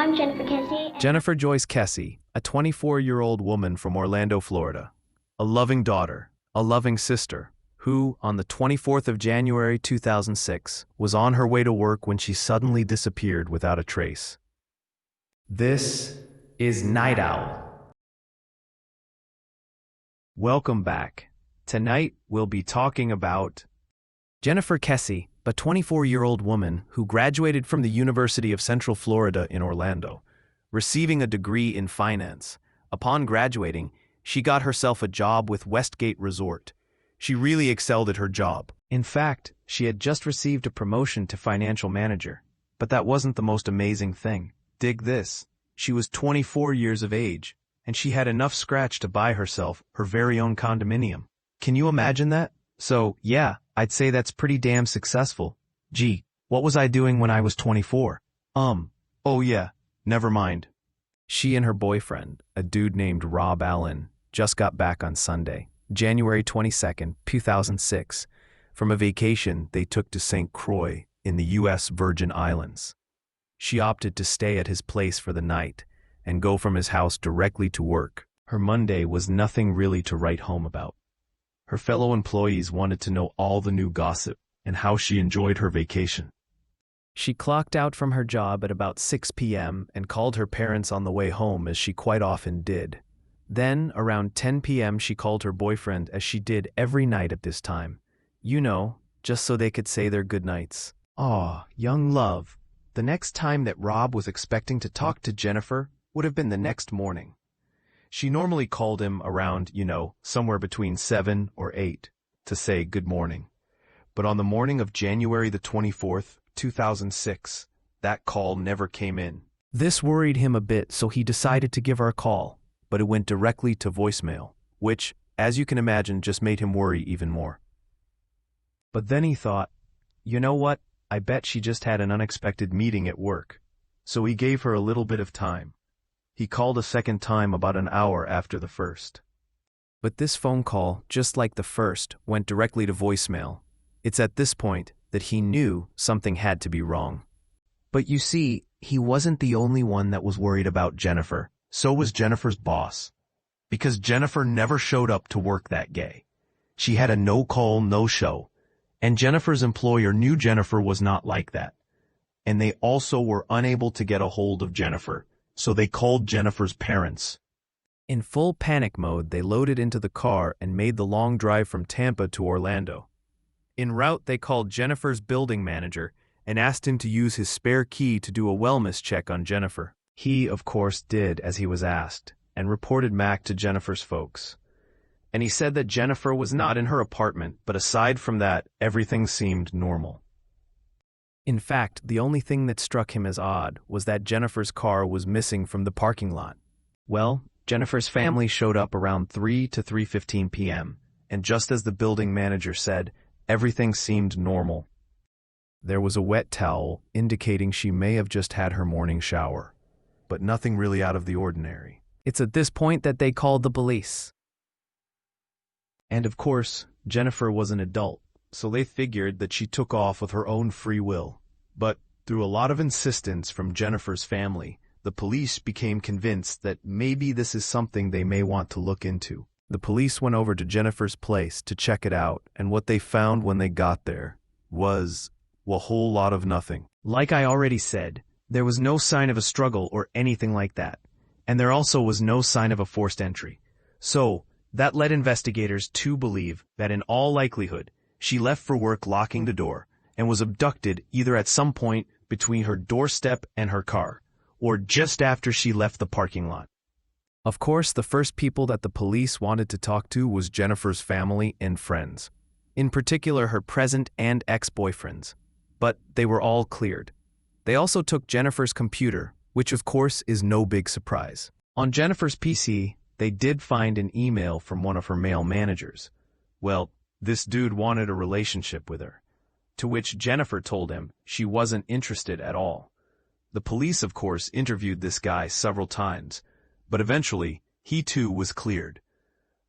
I'm Jennifer Kesse. Jennifer Joyce Kesse, a 24-year-old woman from Orlando, Florida. A loving daughter, a loving sister, who, on the 24th of January 2006, was on her way to work when she suddenly disappeared without a trace. This is Night Owl. Welcome back. Tonight we'll be talking about Jennifer Kesse, a 24-year-old woman who graduated from the University of Central Florida in Orlando, receiving a degree in finance. Upon graduating, she got herself a job with Westgate Resort. She really excelled at her job. In fact, she had just received a promotion to financial manager. But that wasn't the most amazing thing. Dig this. She was 24 years of age, and she had enough scratch to buy herself her very own condominium. Can you imagine that? So, yeah, I'd say that's pretty damn successful. Gee, what was I doing when I was 24? Oh yeah, never mind. She and her boyfriend, a dude named Rob Allen, just got back on Sunday, January 22nd, 2006, from a vacation they took to St. Croix in the U.S. Virgin Islands. She opted to stay at his place for the night and go from his house directly to work. Her Monday was nothing really to write home about. Her fellow employees wanted to know all the new gossip and how she enjoyed her vacation. She clocked out from her job at about 6 p.m. and called her parents on the way home, as she quite often did. Then, around 10 p.m., she called her boyfriend, as she did every night at this time. You know, just so they could say their goodnights. Aw, young love. The next time that Rob was expecting to talk to Jennifer would have been the next morning. She normally called him around, somewhere between 7 or 8, to say good morning. But on the morning of January the 24th, 2006, that call never came in. This worried him a bit, so he decided to give her a call, but it went directly to voicemail, which, as you can imagine, just made him worry even more. But then he thought, you know what, I bet she just had an unexpected meeting at work. So he gave her a little bit of time. He called a second time about an hour after the first. But this phone call, just like the first, went directly to voicemail. It's at this point that he knew something had to be wrong. But you see, he wasn't the only one that was worried about Jennifer. So was Jennifer's boss. Because Jennifer never showed up to work that day. She had a no-call, no-show. And Jennifer's employer knew Jennifer was not like that. And they also were unable to get a hold of Jennifer. So they called Jennifer's parents. In full panic mode, they loaded into the car and made the long drive from Tampa to Orlando. En route, they called Jennifer's building manager and asked him to use his spare key to do a wellness check on Jennifer. He, of course, did as he was asked and reported Mac to Jennifer's folks. And he said that Jennifer was not in her apartment, but aside from that, everything seemed normal. In fact, the only thing that struck him as odd was that Jennifer's car was missing from the parking lot. Well, Jennifer's family showed up around 3 to 3:15 p.m., and just as the building manager said, everything seemed normal. There was a wet towel, indicating she may have just had her morning shower, but nothing really out of the ordinary. It's at this point that they called the police. And of course, Jennifer was an adult, so they figured that she took off with her own free will. But through a lot of insistence from Jennifer's family, the police became convinced that maybe this is something they may want to look into. The police went over to Jennifer's place to check it out, and what they found when they got there was a whole lot of nothing. Like I already said, there was no sign of a struggle or anything like that, and there also was no sign of a forced entry. So, that led investigators to believe that in all likelihood, she left for work locking the door and was abducted either at some point between her doorstep and her car, or just after she left the parking lot. Of course, the first people that the police wanted to talk to was Jennifer's family and friends, in particular her present and ex-boyfriends, but they were all cleared. They also took Jennifer's computer, which of course is no big surprise. On Jennifer's PC, they did find an email from one of her male managers. Well, this dude wanted a relationship with her, to which Jennifer told him she wasn't interested at all. The police, of course, interviewed this guy several times, but eventually, he too was cleared.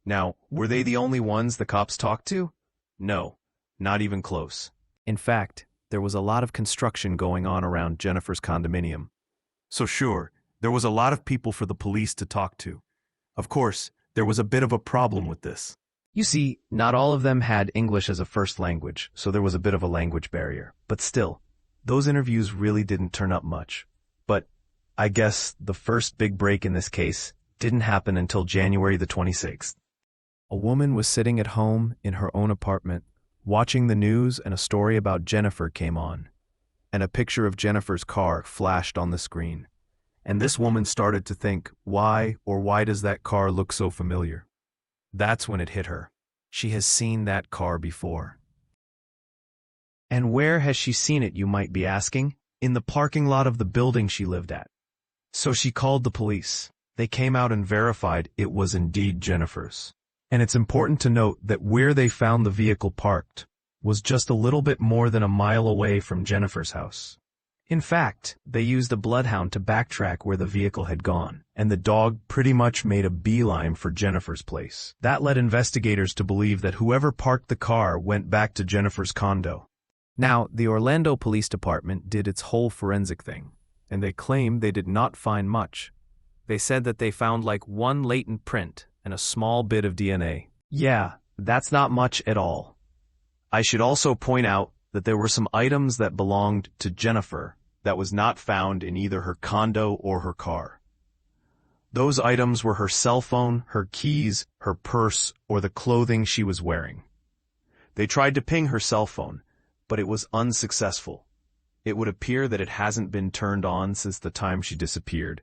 Now, were they the only ones the cops talked to? No, not even close. In fact, there was a lot of construction going on around Jennifer's condominium. So sure, there was a lot of people for the police to talk to. Of course, there was a bit of a problem with this. You see, not all of them had English as a first language, so there was a bit of a language barrier. But still, those interviews really didn't turn up much. But I guess the first big break in this case didn't happen until January the 26th. A woman was sitting at home in her own apartment, watching the news, and a story about Jennifer came on. And a picture of Jennifer's car flashed on the screen. And this woman started to think, why does that car look so familiar? That's when it hit her. She has seen that car before. And where has she seen it, you might be asking? In the parking lot of the building she lived at. So she called the police. They came out and verified it was indeed Jennifer's. And it's important to note that where they found the vehicle parked was just a little bit more than a mile away from Jennifer's house. In fact, they used a bloodhound to backtrack where the vehicle had gone, and the dog pretty much made a beeline for Jennifer's place. That led investigators to believe that whoever parked the car went back to Jennifer's condo. Now, the Orlando Police Department did its whole forensic thing, and they claimed they did not find much. They said that they found like one latent print and a small bit of DNA. Yeah, that's not much at all. I should also point out that there were some items that belonged to Jennifer that was not found in either her condo or her car. Those items were her cell phone, her keys, her purse, or the clothing she was wearing. They tried to ping her cell phone, but it was unsuccessful. It would appear that it hasn't been turned on since the time she disappeared,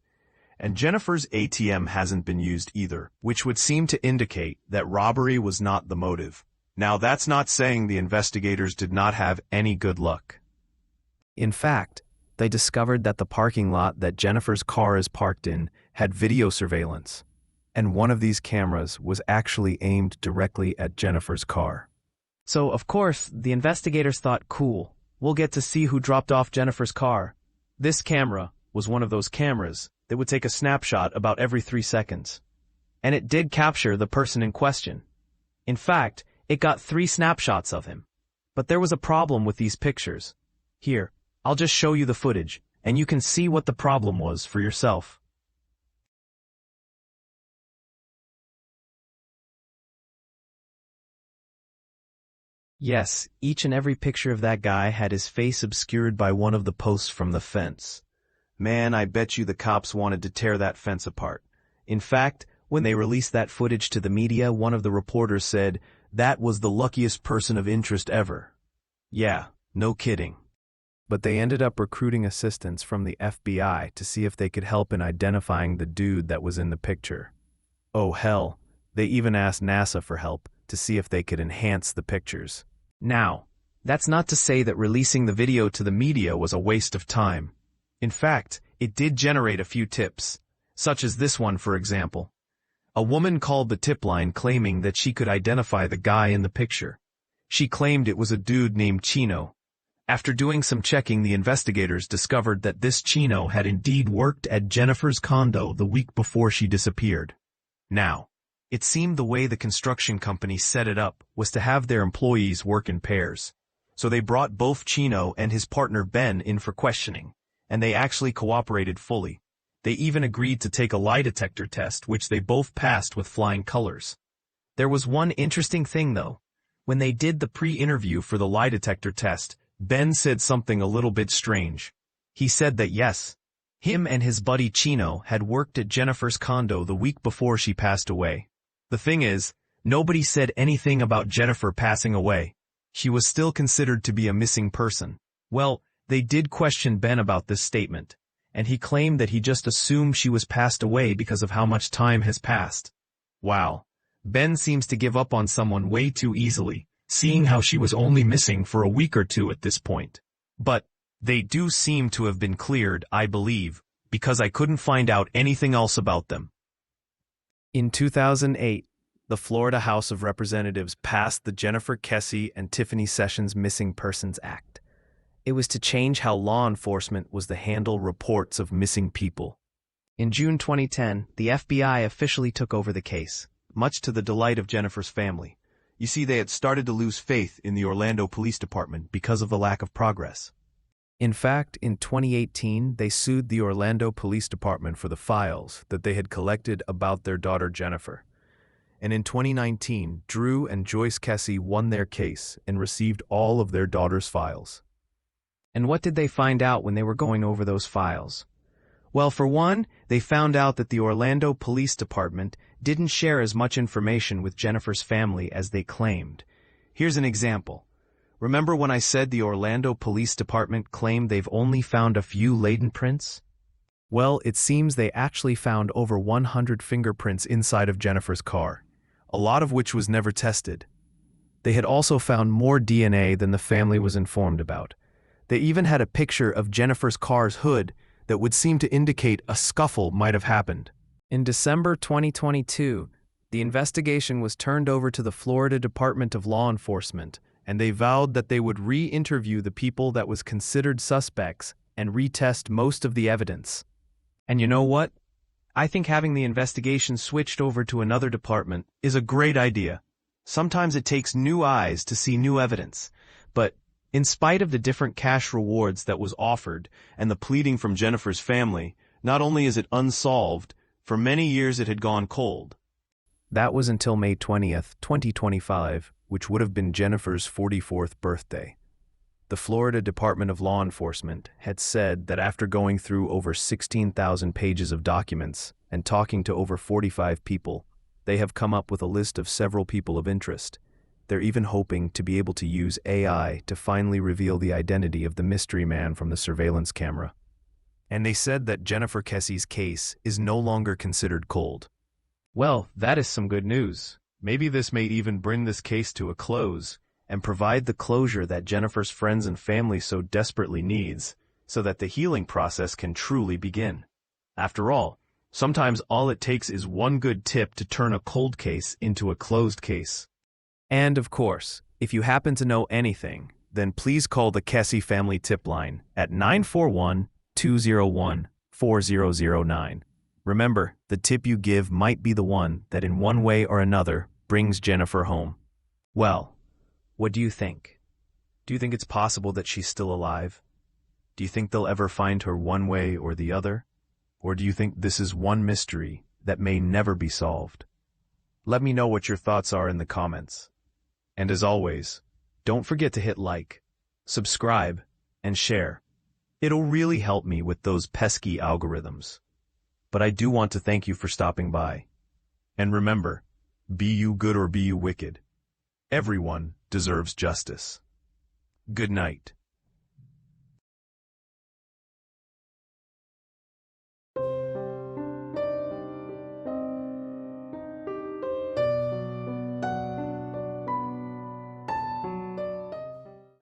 and Jennifer's ATM hasn't been used either, which would seem to indicate that robbery was not the motive. Now, that's not saying the investigators did not have any good luck. In fact, they discovered that the parking lot that Jennifer's car is parked in had video surveillance, and one of these cameras was actually aimed directly at Jennifer's car. So, of course, the investigators thought, cool, we'll get to see who dropped off Jennifer's car. This camera was one of those cameras that would take a snapshot about every 3 seconds. And it did capture the person in question. In fact, it got 3 snapshots of him. But there was a problem with these pictures. Here, I'll just show you the footage, and you can see what the problem was for yourself. Yes, each and every picture of that guy had his face obscured by one of the posts from the fence. Man, I bet you the cops wanted to tear that fence apart. In fact, when they released that footage to the media, one of the reporters said, "That was the luckiest person of interest ever." Yeah, no kidding. But they ended up recruiting assistants from the FBI to see if they could help in identifying the dude that was in the picture. Oh hell, they even asked NASA for help to see if they could enhance the pictures. Now, that's not to say that releasing the video to the media was a waste of time. In fact, it did generate a few tips, such as this one, for example. A woman called the tip line claiming that she could identify the guy in the picture. She claimed it was a dude named Chino. After doing some checking, the investigators discovered that this Chino had indeed worked at Jennifer's condo the week before she disappeared. Now, it seemed the way the construction company set it up was to have their employees work in pairs. So they brought both Chino and his partner Ben in for questioning, and they actually cooperated fully. They even agreed to take a lie detector test, which they both passed with flying colors. There was one interesting thing, though. When they did the pre-interview for the lie detector test, Ben said something a little bit strange. He said that yes, him and his buddy Chino had worked at Jennifer's condo the week before she passed away. The thing is, nobody said anything about Jennifer passing away. She was still considered to be a missing person. Well, they did question Ben about this statement, and he claimed that he just assumed she was passed away because of how much time has passed. Wow, Ben seems to give up on someone way too easily, seeing how she was only missing for a week or two at this point. But they do seem to have been cleared, I believe, because I couldn't find out anything else about them. In 2008, the Florida House of Representatives passed the Jennifer Kesse and Tiffany Sessions Missing Persons Act. It was to change how law enforcement was to handle reports of missing people. In June 2010, the FBI officially took over the case, much to the delight of Jennifer's family. You see, they had started to lose faith in the Orlando Police Department because of the lack of progress. In fact, in 2018, they sued the Orlando Police Department for the files that they had collected about their daughter Jennifer. And in 2019, Drew and Joyce Kesse won their case and received all of their daughter's files. And what did they find out when they were going over those files? Well, for one, they found out that the Orlando Police Department didn't share as much information with Jennifer's family as they claimed. Here's an example. Remember when I said the Orlando Police Department claimed they've only found a few latent prints? Well, it seems they actually found over 100 fingerprints inside of Jennifer's car, a lot of which was never tested. They had also found more DNA than the family was informed about. They even had a picture of Jennifer's car's hood that would seem to indicate a scuffle might have happened. In December 2022, the investigation was turned over to the Florida Department of Law Enforcement, and they vowed that they would re-interview the people that was considered suspects and retest most of the evidence. And you know what? I think having the investigation switched over to another department is a great idea. Sometimes it takes new eyes to see new evidence, but in spite of the different cash rewards that was offered and the pleading from Jennifer's family, not only is it unsolved, for many years it had gone cold. That was until May 20th, 2025, which would have been Jennifer's 44th birthday. The Florida Department of Law Enforcement had said that after going through over 16,000 pages of documents and talking to over 45 people, they have come up with a list of several people of interest. They're even hoping to be able to use AI to finally reveal the identity of the mystery man from the surveillance camera. And they said that Jennifer Kesse's case is no longer considered cold. Well, that is some good news. Maybe this may even bring this case to a close and provide the closure that Jennifer's friends and family so desperately needs, so that the healing process can truly begin. After all, sometimes all it takes is one good tip to turn a cold case into a closed case. And of course, if you happen to know anything, then please call the Kesse Family Tip Line at 941-201-4009. Remember, the tip you give might be the one that in one way or another brings Jennifer home. Well, what do you think? Do you think it's possible that she's still alive? Do you think they'll ever find her one way or the other? Or do you think this is one mystery that may never be solved? Let me know what your thoughts are in the comments. And as always, don't forget to hit like, subscribe, and share. It'll really help me with those pesky algorithms. But I do want to thank you for stopping by. And remember, be you good or be you wicked, everyone deserves justice. Good night.